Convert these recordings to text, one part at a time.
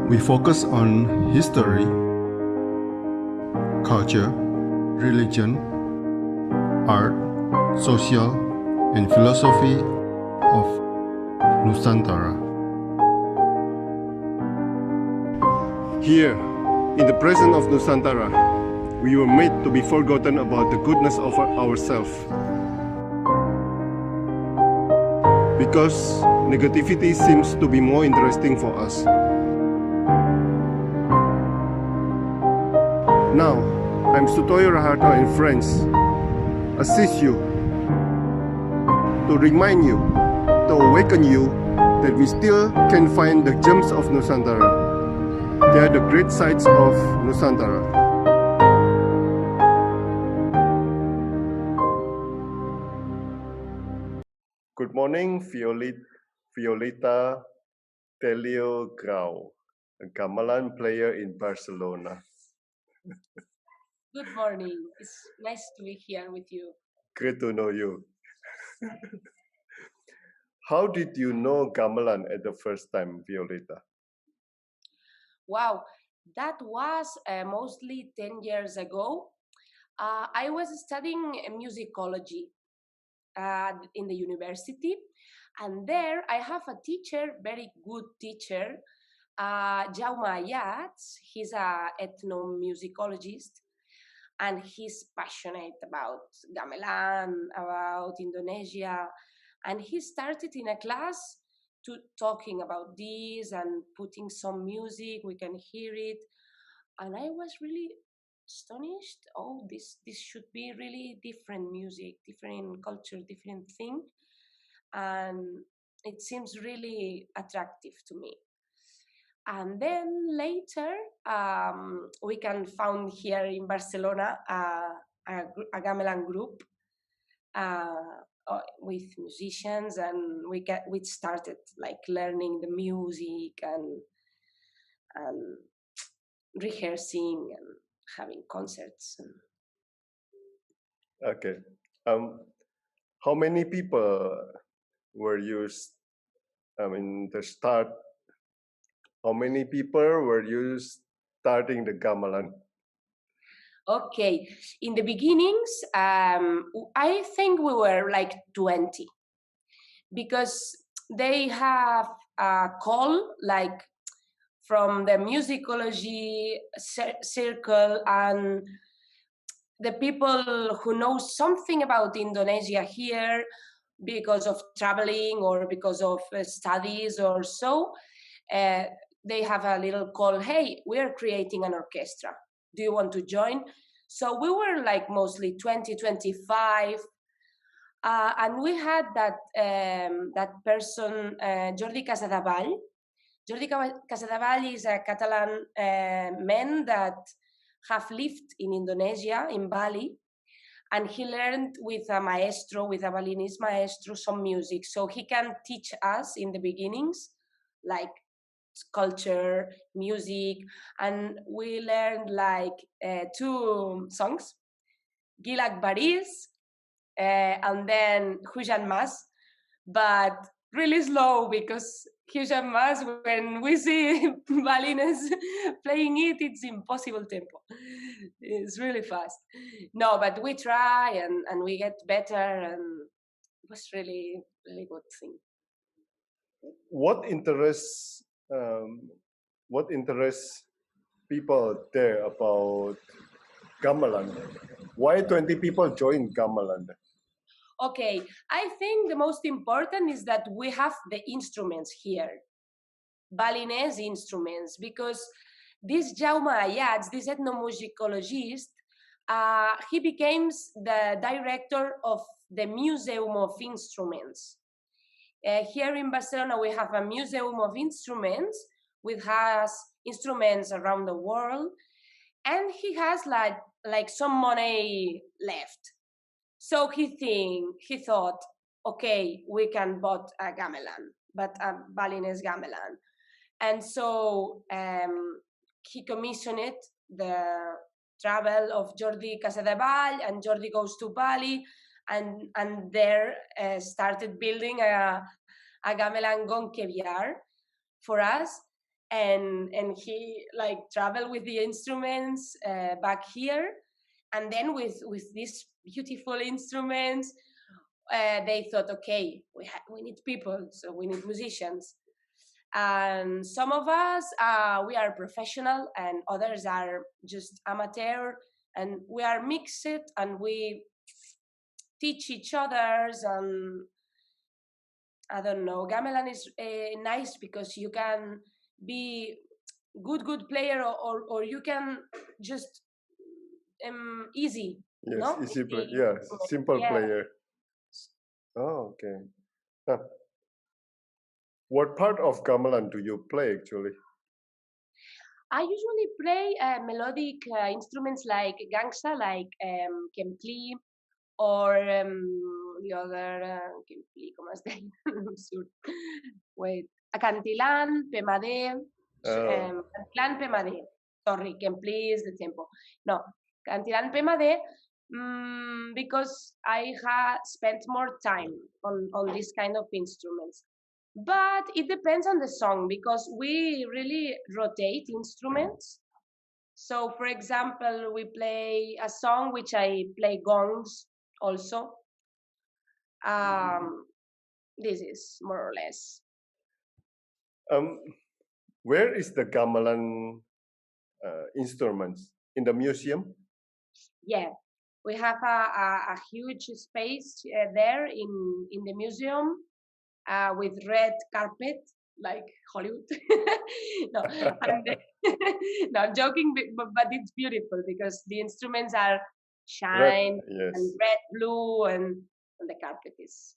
We focus on history, culture, religion, art, social, and philosophy of Nusantara. Here, in the presence of Nusantara, we were made to be forgotten about the goodness of ourselves. Because negativity seems to be more interesting for us. Now, I'm Sutoyo Raharto and friends assist you to remind you, to awaken you that we still can find the gems of Nusantara. They are the great sides of Nusantara. Good morning, Violeta Telio Grau, a Gamelan player in Barcelona. Good morning. It's nice to be here with you. Great to know you. How did you know Gamelan at the first time, Violeta? Wow, that was mostly 10 years ago. I was studying musicology in the university, and there I have a teacher, very good teacher, Jaume Ayats. He's an ethnomusicologist, and he's passionate about Gamelan, about Indonesia, and he started in a class to talking about this and putting some music, we can hear it, and I was really astonished. Oh, this should be really different music, different culture, different thing, and it seems really attractive to me. And then later, we can found here in Barcelona a gamelan group with musicians, and we started like learning the music and rehearsing and having concerts. Okay. How many people were you? The start. How many people were you starting the gamelan? Okay, in the beginnings, I think we were like 20, because they have a call like from the musicology circle, and the people who know something about Indonesia here because of traveling or because of studies or so, they have a little call, hey, we're creating an orchestra. Do you want to join? So we were like mostly 20, 25. And we had that person, Jordi Casadevall. Jordi Casadevall is a Catalan man that have lived in Indonesia, in Bali, and he learned with a maestro, with a Balinese maestro, some music. So he can teach us in the beginnings, like culture, music, and we learned like 2 songs, Gilak Baris, and then Hujan Mas, but really slow, because Hujan Mas, when we see Balinese playing it, it's impossible tempo. It's really fast. No, but we try and we get better, and it was really, really good thing. What interests people there about gamelan? Why 20 people join gamelan? Okay, I think the most important is that we have the instruments here, Balinese instruments, because this Jaume Ayats, this ethnomusicologist, he becomes the director of the Museum of Instruments. Here in Barcelona, we have a Museum of Instruments, which has instruments around the world, and he has like some money left. So he thought, okay, we can buy a gamelan, but a Balinese gamelan. And so he commissioned the travel of Jordi Casadevall, and Jordi goes to Bali, and there started building a gamelan gonkeviar for us. and he like traveled with the instruments back here, and then with these beautiful instruments, they thought, okay, we need people, so we need musicians. And some of us, we are professional, and others are just amateur, and we are mixed, and we teach each others. And I don't know, Gamelan is nice because you can be good player, or you can just easy, Yes, no? easy play. Yeah, simple Yeah. player. Oh, okay. Huh. What part of gamelan do you play actually? I usually play melodic instruments like gangsta, like kempli, or the other kempli, ¿cómo es de? Sur. Wait, acantilán, pemadé, Oh, acantilán, pemadé. Sorry, kempli is the tempo. No, acantilán, pemadé, because I have spent more time on this kind of instruments. But it depends on the song, because we really rotate instruments. So, for example, we play a song which I play gongs also. Um, this is more or less. um, where is the gamelan instruments in the museum? Yeah, we have a huge space there in the museum with red carpet like Hollywood. No, and no, I'm joking, but it's beautiful because the instruments are Red, shine yes. and red, blue, and the carpet is,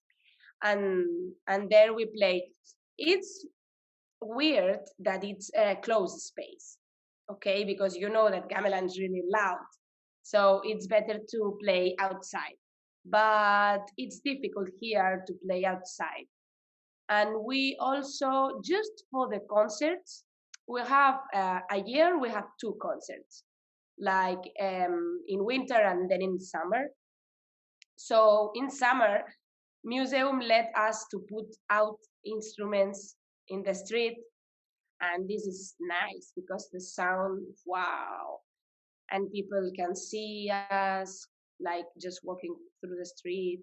and there we play. It's weird that it's a closed space, okay, because you know that gamelan is really loud, so it's better to play outside. But it's difficult here to play outside. And we also, just for the concerts, we have a year we have two concerts, like in winter and then in summer. So in summer, museum let us to put out instruments in the street, and this is nice because the sound, wow, and people can see us like just walking through the street.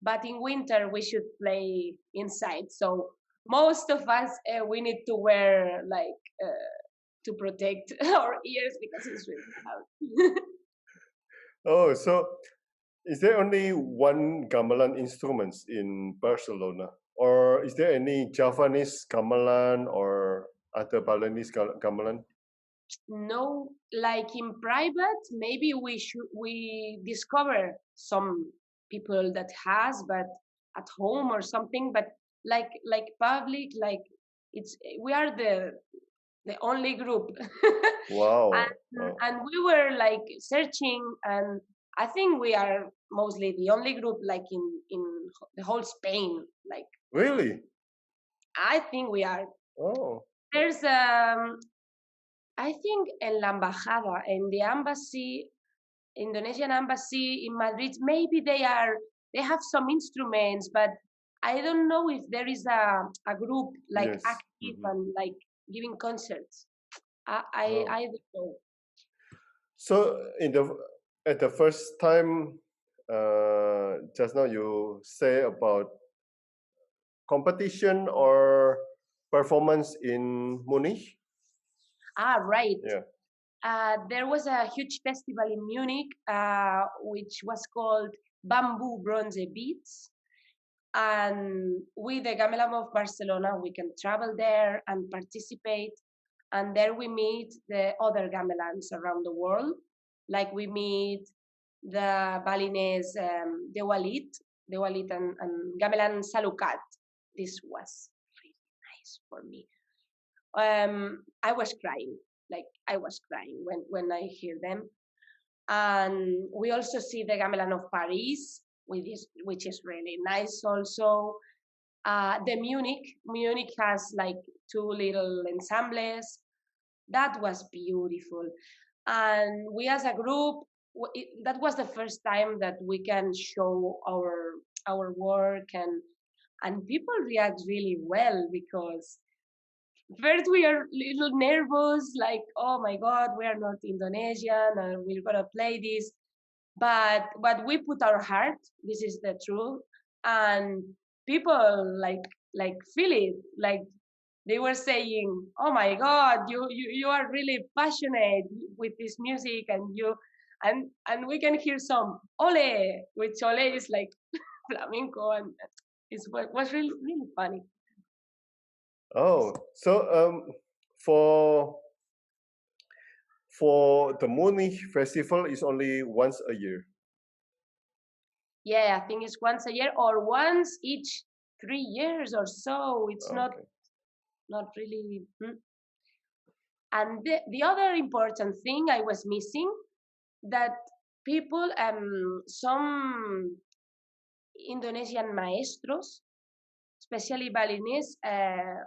But in winter we should play inside, so most of us we need to wear like to protect our ears because it's really loud. Oh, so is there only one gamelan instruments in Barcelona, or is there any Javanese gamelan or other Balinese gamelan? No, like in private maybe we discover some people that has, but at home or something. But like public, like it's, we are the only group. Wow. And we were like searching, and I think we are mostly the only group like in the whole Spain. Like Really? I think we are. Oh, There's I think in la embajada, in the embassy, Indonesian embassy in Madrid, maybe they have some instruments, but I don't know if there is a group like yes. active Mhm. and like giving concerts. Oh. I don't know. So at the first time, just now you say about competition or performance in Munich. Ah, right. Yeah. There was a huge festival in Munich, which was called Bamboo Bronze Beats. And with the Gamelan of Barcelona, we can travel there and participate. And there we meet the other gamelans around the world. Like we meet the Balinese the Walit and Gamelan Salukat. This was really nice for me. I was crying, like I was crying when I hear them. And we also see the Gamelan of Paris, which is really nice also. The Munich has like two little ensembles. That was beautiful. And we as a group, that was the first time that we can show our work, and people react really well because first we are a little nervous, like, oh my God, we are not Indonesian and we're gonna play this. But we put our heart, this is the truth, and people like feel it. Like they were saying, oh my God, you are really passionate with this music, and we can hear some ole, which ole is like flamenco, and was really really funny. Oh, so for the Munich festival is only once a year. Yeah, I think it's once a year or once each 3 years or so. It's Okay. not really. And the other important thing I was missing, that people, some Indonesian maestros, especially violinists,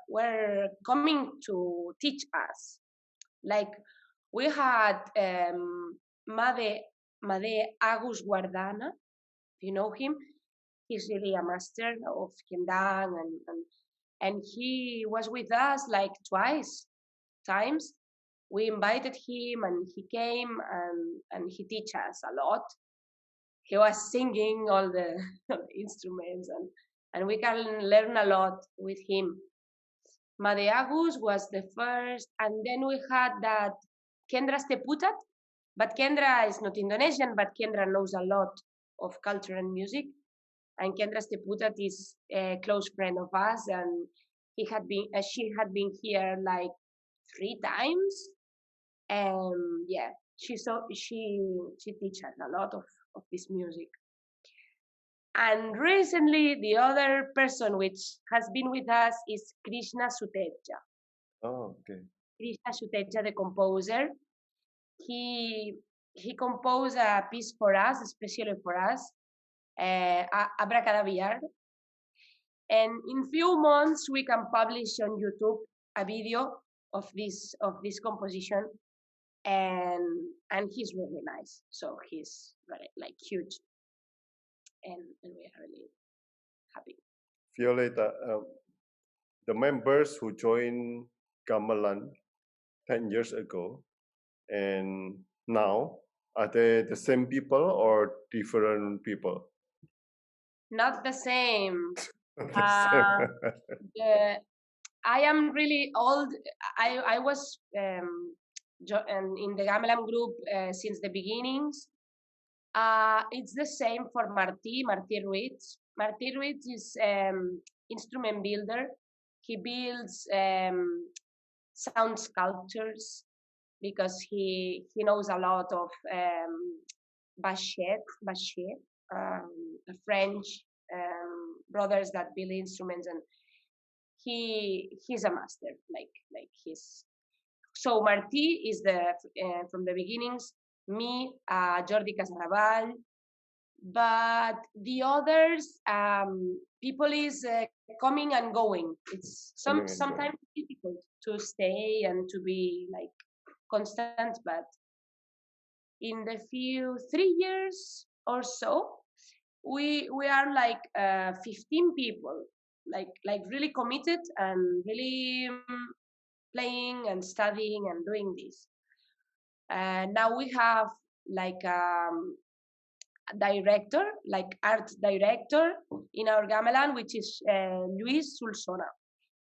were coming to teach us. Like we had Made Agus Guardana, if you know him. He's really a master of kendang, and he was with us like twice times. We invited him and he came, and he teach us a lot. He was singing all the, all the instruments, and we can learn a lot with him. Madeagus was the first, and then we had that Kendra Steputat, but Kendra is not Indonesian, but Kendra knows a lot of culture and music. And Kendra Steputat is a close friend of us, and she had been here like 3 times, and yeah, she teaches a lot of this music. And recently, the other person which has been with us is Krishna Suteja. Oh, okay. Krishna Suteja, the composer, he composed a piece for us, especially for us, Abracadaviar. And in few months we can publish on YouTube a video of this composition, and he's really nice. So he's very like huge, and we are really happy. Violeta, the members who joined Gamelan 10 years ago and now, are they the same people or different people? Not the same. The I am really old. I was in the Gamelan group since the beginnings. It's the same for Martí Ruiz. Martí Ruiz is instrument builder. He builds sound sculptures because he knows a lot of Bachet, French brothers that build instruments, and he's a master. Like he's so Martí is the from the beginnings. Me, Jordi Casaraval, but the others people is coming and going. It's sometimes difficult to stay and to be like constant, but in the few 3 years or so, we are like 15 people, like really committed and really playing and studying and doing this. Now we have like director, like art director in our gamelan, which is Luis Sulsona.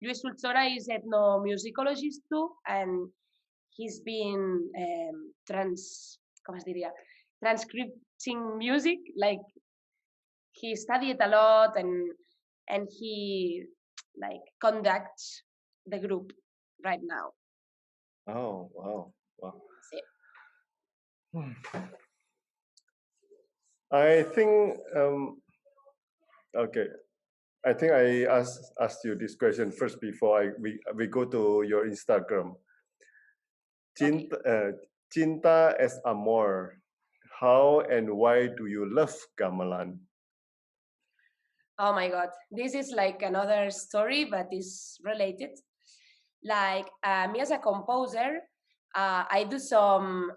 Luis Sulsona is ethnomusicologist too, and he's been transcripting music. Like he studied a lot, and he like conducts the group right now. Oh, wow. I think okay. I think I asked you this question first before we go to your Instagram. Cinta es amor. How and why do you love gamelan? Oh my God, this is like another story, but is related. Like me as a composer, I do some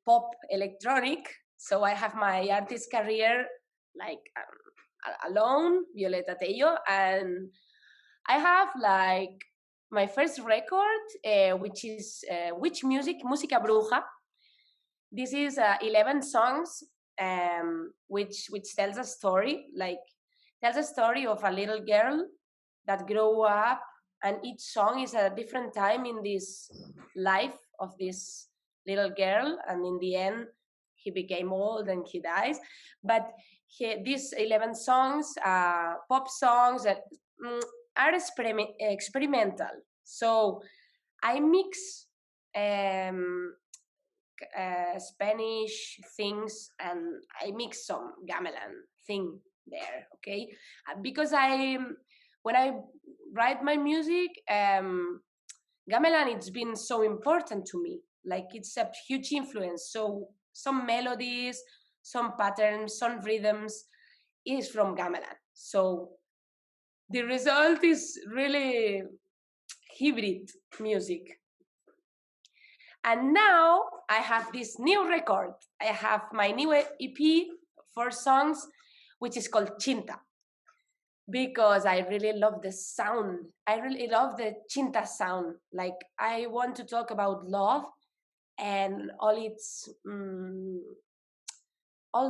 pop electronic. So I have my artist career like alone, Violeta Tello, and I have like my first record, which is which music, Música Bruja. This is 11 songs, which tells a story, like tells a story of a little girl that grew up, and each song is a different time in this life of this little girl, and in the end, he became old and he dies. But these 11 songs, pop songs, are experimental. So I mix um, Spanish things, and I mix some Gamelan thing there, okay? Because when I write my music, Gamelan, it's been so important to me. Like it's a huge influence. So some melodies, some patterns, some rhythms is from Gamelan. So the result is really hybrid music. And now I have this new record. I have my new EP, 4 songs, which is called Chinta, because I really love the sound. I really love the Chinta sound. Like I want to talk about love and all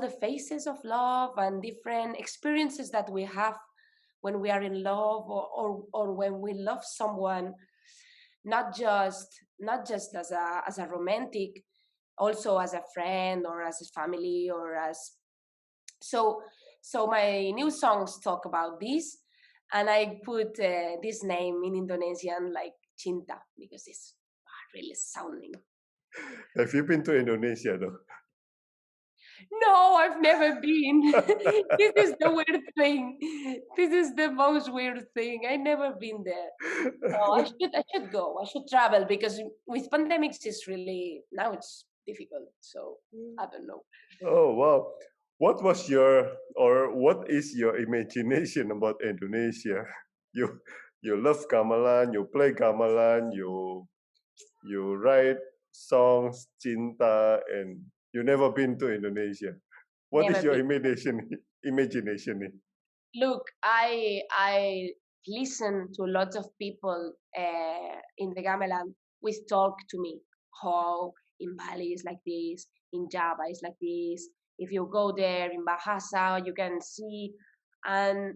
the phases of love and different experiences that we have when we are in love, or when we love someone, not just as a romantic, also as a friend or as a family, or as so my new songs talk about this, and I put this name in Indonesian, like Cinta, because it's really sounding. Have you been to Indonesia though? No, I've never been. This is the weird thing. This is the most weird thing. I never been there. No, I should go. I should travel, because with pandemics it's really, now it's difficult. So I don't know. Oh wow. What is your imagination about Indonesia? You love gamelan, you play gamelan, you write songs, cinta, and you never been to Indonesia. What is Never your been. imagination? Look, I listen to lots of people in the Gamelan with talk to me how in Bali is like this, in Java is like this. If you go there in Bahasa, you can see. And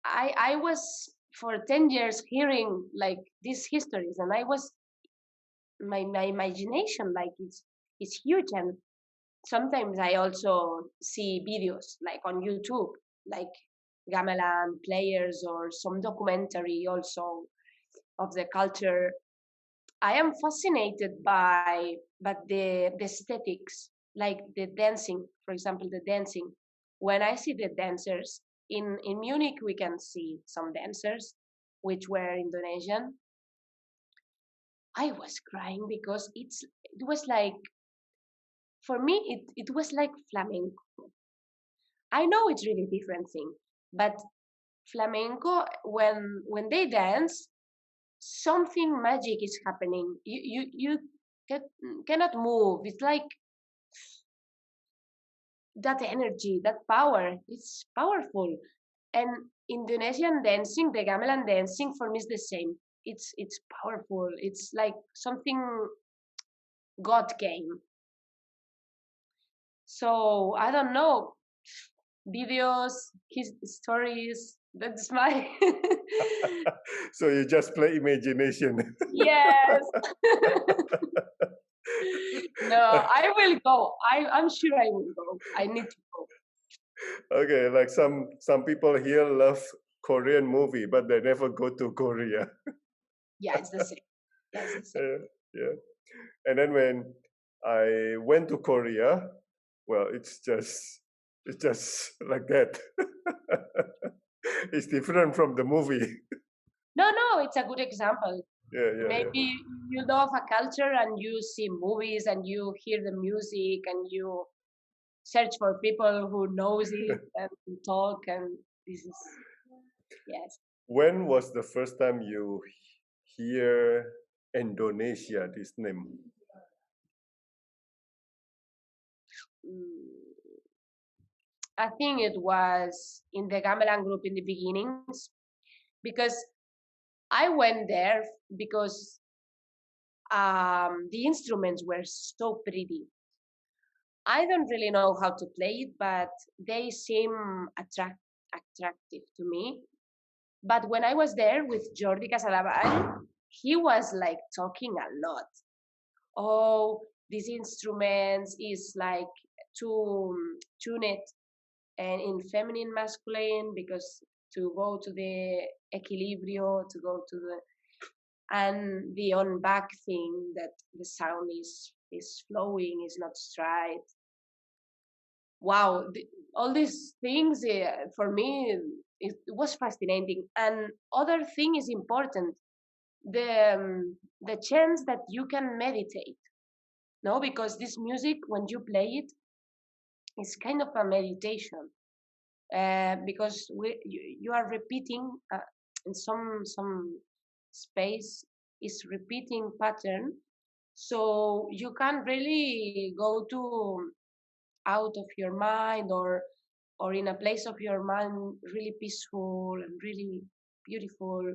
I was for 10 years hearing like these histories, and I was my imagination, like it's huge. And sometimes I also see videos like on YouTube, like gamelan players, or some documentary also of the culture. I am fascinated by the aesthetics, like the dancing, for example, the dancing. When I see the dancers in Munich, we can see some dancers which were Indonesian. I was crying because it was like, for me it was like flamenco. I know it's really different thing, but flamenco, when they dance, something magic is happening. You cannot move. It's like that energy, that power. It's powerful. And Indonesian dancing, the gamelan dancing, for me is the same. It's powerful. It's like something God came. So I don't know, videos, his stories. That's my So you just play imagination. yes. No, I will go. I'm sure I will go. I need to go. Okay, like some people here love Korean movie, but they never go to Korea. Yeah, it's the same. Yes, it's the same. Yeah. And then when I went to Korea, well, it's just like that. It's different from the movie. No, it's a good example. Yeah. Maybe you love a culture and you see movies and you hear the music and you search for people who knows it and talk, and this is, yes. When was the first time you hear Indonesia, this name? I think it was in the Gamelan group in the beginnings, because I went there because the instruments were so pretty. I don't really know how to play it, but they seem attractive to me. But when I was there with Jordi Casalaban, he was like talking a lot. Oh, these instruments is like to tune it and in feminine masculine because to go to the equilibrio, to go to the and the on back thing that the sound is flowing, is not straight. Wow, all these things for me it was fascinating. And other thing is important, the chance that you can meditate. No, because this music when you play it is kind of a meditation because you are repeating in some space is repeating pattern, so you can really go to out of your mind or in a place of your mind really peaceful and really beautiful.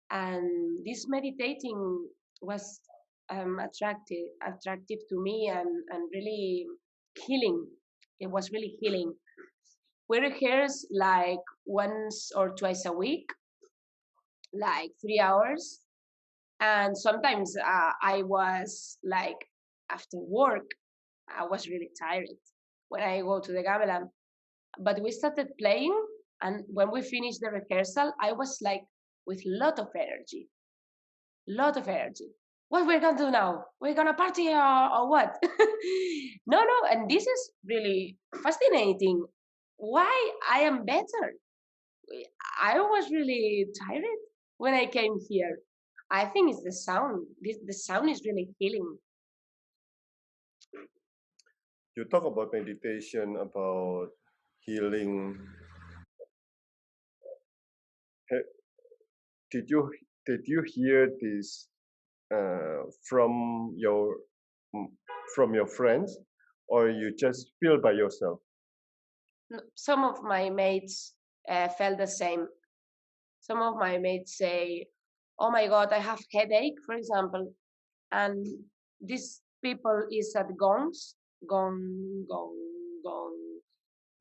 And this meditating was attractive to me and really healing. It was really healing. We rehearse like once or twice a week, like 3 hours. And sometimes I was like after work, I was really tired when I go to the Gamelan. But we started playing, and when we finished the rehearsal, I was like with lot of energy. What we're gonna do now? We're gonna party or what? No, no, and this is really fascinating. Why I am better? I was really tired when I came here. I think it's the sound. The sound is really healing. You talk about meditation, about healing. Did you hear this uh, from your from your friends, or you just feel by yourself? Some of my mates felt the same. Some of my mates say, "Oh my God, I have headache," for example, and these people is at gongs, gong, gong, gong,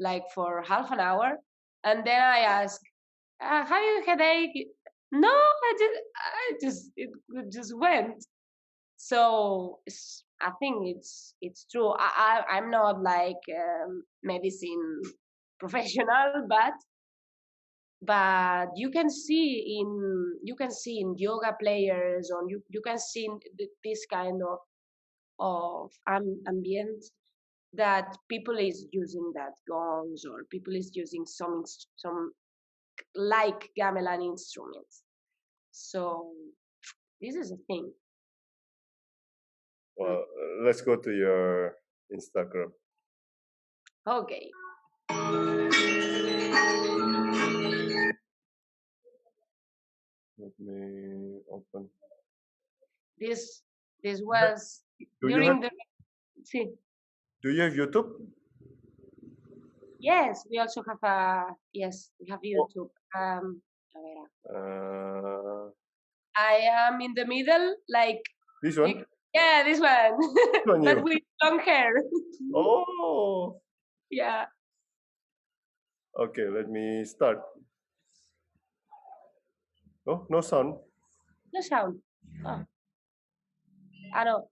like for half an hour, and then I ask, "Have you headache?" No, it just went. So I think it's true. I'm not like medicine professional, but you can see in yoga players, or you can see in this kind of ambient that people is using that gongs, or people is using some like gamelan instruments. So this is a thing. Well, let's go to your Instagram. Okay. Let me open. This was Do you during have the see, Do you have YouTube? yes, we also have we have Oh, YouTube. A ver, I am in the middle, like this you, one? yeah, this one, This one but you. with long hair. Oh, Yeah, okay. Let me start. Oh, no sound. no sound. Oh, I know.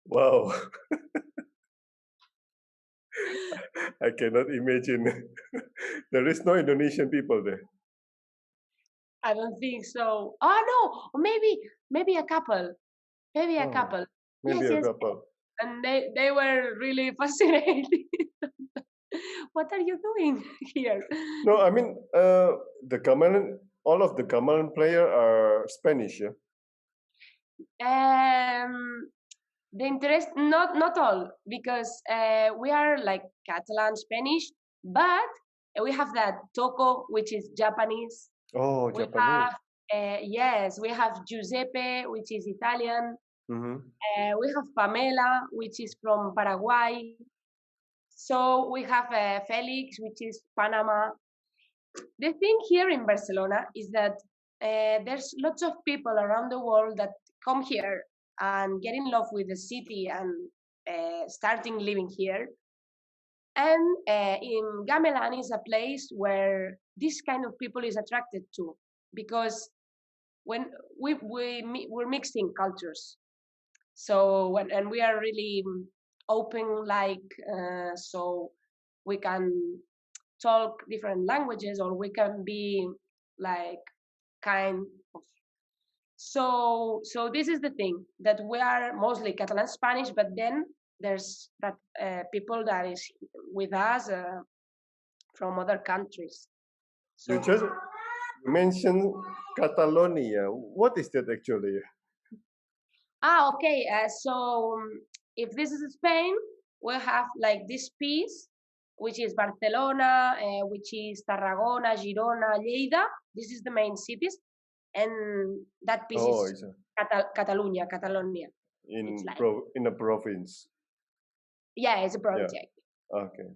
Wow. I cannot imagine. There is no Indonesian people there. I don't think so. Oh no, maybe a couple. Maybe a Oh, couple. maybe Yes, a yes. couple. And they were really fascinated. What are you doing here? No, I mean, the Gamelan, all of the Gamelan player are Spanish, yeah? Um, the interest, not all, because we are like Catalan, Spanish, but we have that Toko, which is Japanese. Oh, We Japanese. have yes, we have Giuseppe, which is Italian. Mm-hmm. We have Pamela, which is from Paraguay. So we have Felix, which is Panama. The thing here in Barcelona is that there's lots of people around the world that come here and get in love with the city and starting living here. And in Gamelan is a place where this kind of people is attracted to, because when we're mixing cultures, so and we are really open, like so we can talk different languages, or we can be like kind of, so this is the thing, that we are mostly Catalan Spanish, but then there's that people that is with us from other countries. You So just You mentioned Catalonia. What is that actually? Okay. If this is Spain, we have like this piece, which is Barcelona, which is Tarragona, Girona, Lleida. This is the main cities, and that piece Oh, is it's Catalunya, Catalonia. It's like in a province. yeah, it's a Yeah. project. Okay.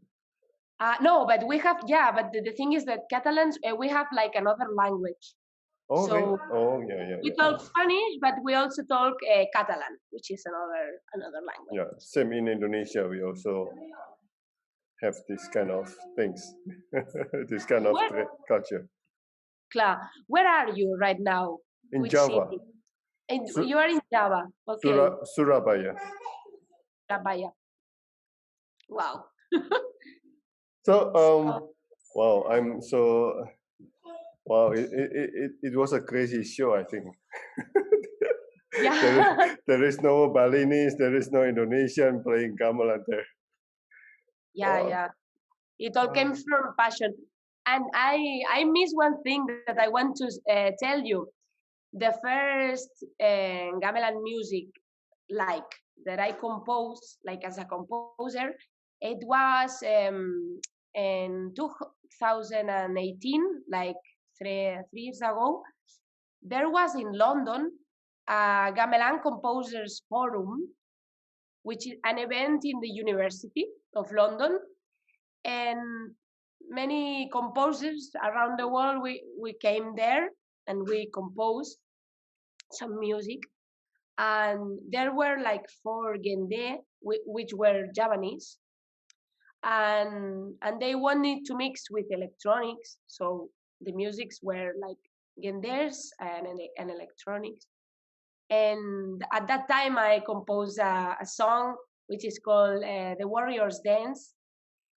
No, but we have but the thing is that Catalans we have like another language. Oh, So really? Oh, yeah. we talk Spanish, but we also talk Catalan, which is another language. Yeah. Same in Indonesia. We also have this kind of things, this kind of culture. Klar. Where are you right now? In Which Java, city? You are in Java. Okay. Surabaya. Surabaya. Wow. So, wow, I'm so, wow, it was a crazy show, I think. Yeah. There is no Balinese, there is no Indonesian playing gamelan there. Yeah, Wow. yeah. It all came from passion. And I miss one thing that I want to tell you. The first gamelan music like that I composed, like as a composer, it was in 2018, like three years ago. There was in London a Gamelan Composers Forum, which is an event in the University of London, and many composers around the world we came there and we composed some music, and there were like four gende which were Javanese, and they wanted to mix with electronics, so the musics were like genders and electronics. And at that time I composed a song which is called The Warrior's Dance.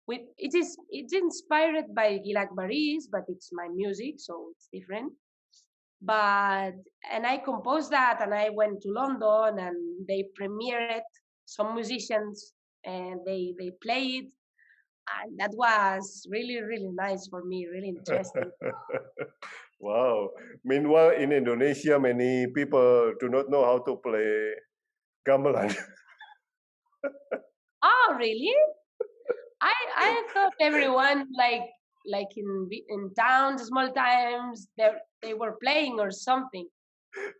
It's inspired by Gilad Baris, but it's my music, so it's different. But and I composed that, and I went to London, and they premiered some musicians, and they played, and that was really nice for me, really interesting. Wow. Meanwhile, in Indonesia, many people do not know how to play gamelan. Oh, really? I thought everyone like in towns, small towns, they were playing or something.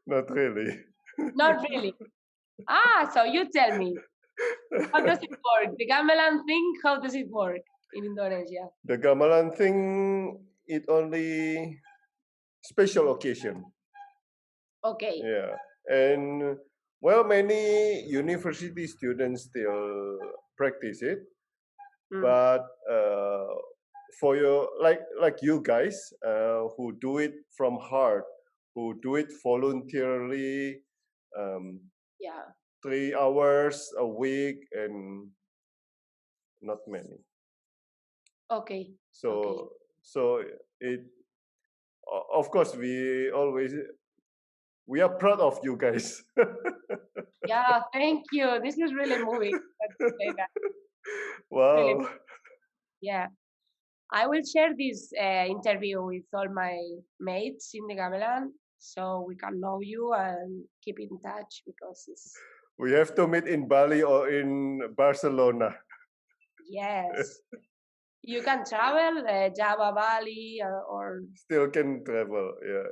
Not really. Not really. So you tell me, how does it work? The gamelan thing, how does it work in Indonesia? The gamelan thing, it only special occasion. Okay. Yeah. And well, many university students still practice it, but for your like you guys who do it from heart, who do it voluntarily, Yeah. 3 hours a week, and not many. Okay. So it, of course, we are proud of you guys. Yeah, thank you. This is really moving. Let's say that. Really, Wow. yeah. I will share this interview with all my mates in the Gamelan so we can know you and keep in touch because it's We have to meet in Bali or in Barcelona. yes. You can travel Java, Bali, or Still can travel. Yeah.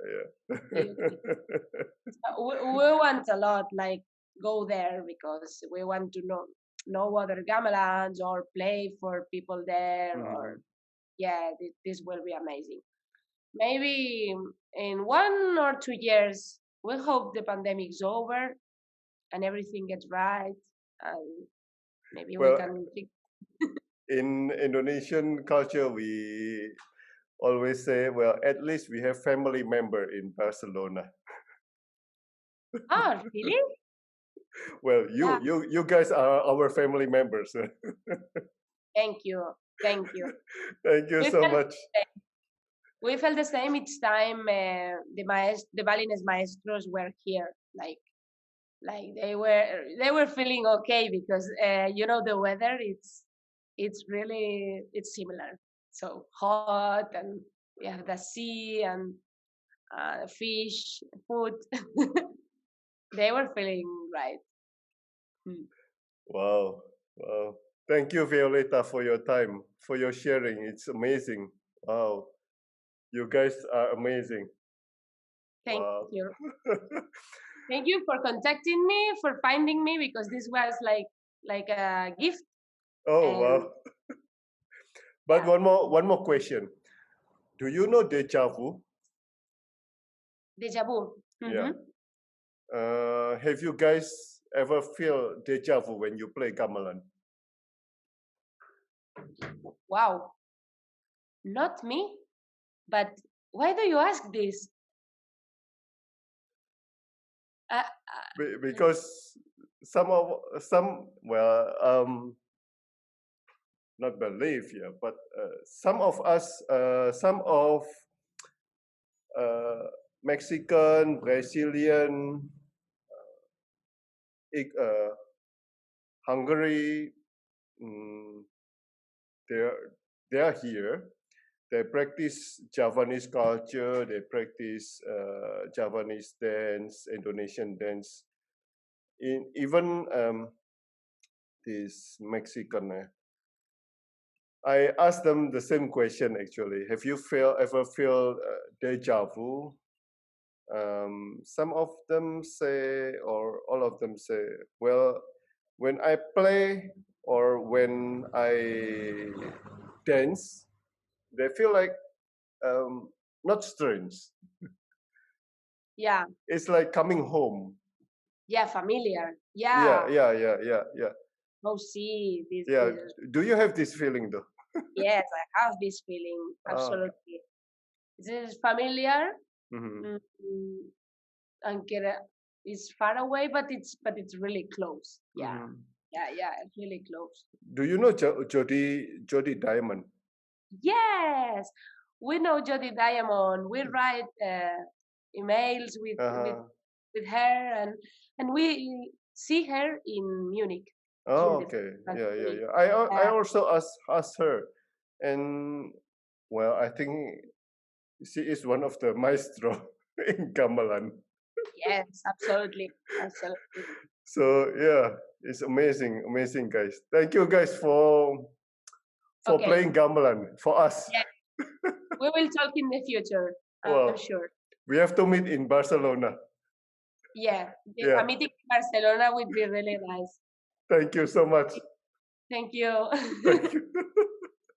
we want a lot like go there because we want to know other gamelans or play for people there or yeah, this will be amazing. Maybe in 1 or 2 years we hope the pandemic's over and everything gets right, and maybe we Well, can in Indonesian culture, we always say, well, at least we have family member in Barcelona. oh really. Well, Yeah, you guys are our family members. thank you, thank you. Thank you we so felt much. we felt the same each time the Balinese maestros were here, like they were feeling okay because the weather it's similar, so hot, and we have the sea, and fish, food. They were feeling right. Mm. Wow. Wow. Thank you, Violeta, for your time, for your sharing. It's amazing. Wow. You guys are amazing. Thank Wow. you. Thank you for contacting me, for finding me, because this was like a gift. Oh, And wow. But yeah, one more question. Do you know deja vu? deja vu. Yeah. Mhm. Have you guys ever feel deja vu when you play gamelan? Wow, not me. But why do you ask this? Uh, Because some not believe, yeah, but some of us, some of Mexican, Brazilian, Hungary, mm, they are here. They practice Javanese culture. They practice Javanese dance, Indonesian dance. Even this Mexican. I asked them the same question actually. Have you ever feel deja vu? Some of them say, or all of them say, well, when I play or when I dance, they feel like not strange. yeah, It's like coming home. yeah, familiar. Yeah, Yeah. yeah, yeah, yeah, yeah. Oh, see, Yeah. this. Do you have this feeling though? Yes, I have this feeling. Ah, Absolutely. This is familiar. mhm. Mm, and is far away, but it's really close. Yeah, Mhm. yeah, it's really close. Do you know Jody Diamond? Yes, we know Jody Diamond. We write emails Uh-huh. with her, and we see her in Munich in Oh, the okay. Yeah, yeah, festival. yeah. I Uh, also asked her, and well, I think she is one of the maestro in gamelan. yes, absolutely, absolutely. So yeah, it's amazing, amazing, guys. Thank you, guys, for Okay, playing gamelan for us. yeah, we will talk in the future. I'm Well, sure. we have to meet in Barcelona. Yeah, Yeah. a meeting in Barcelona would be really nice. Thank you so much. Thank you. Thank you.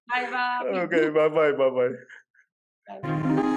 Bye bye. Okay. Bye bye. Bye bye. Bye.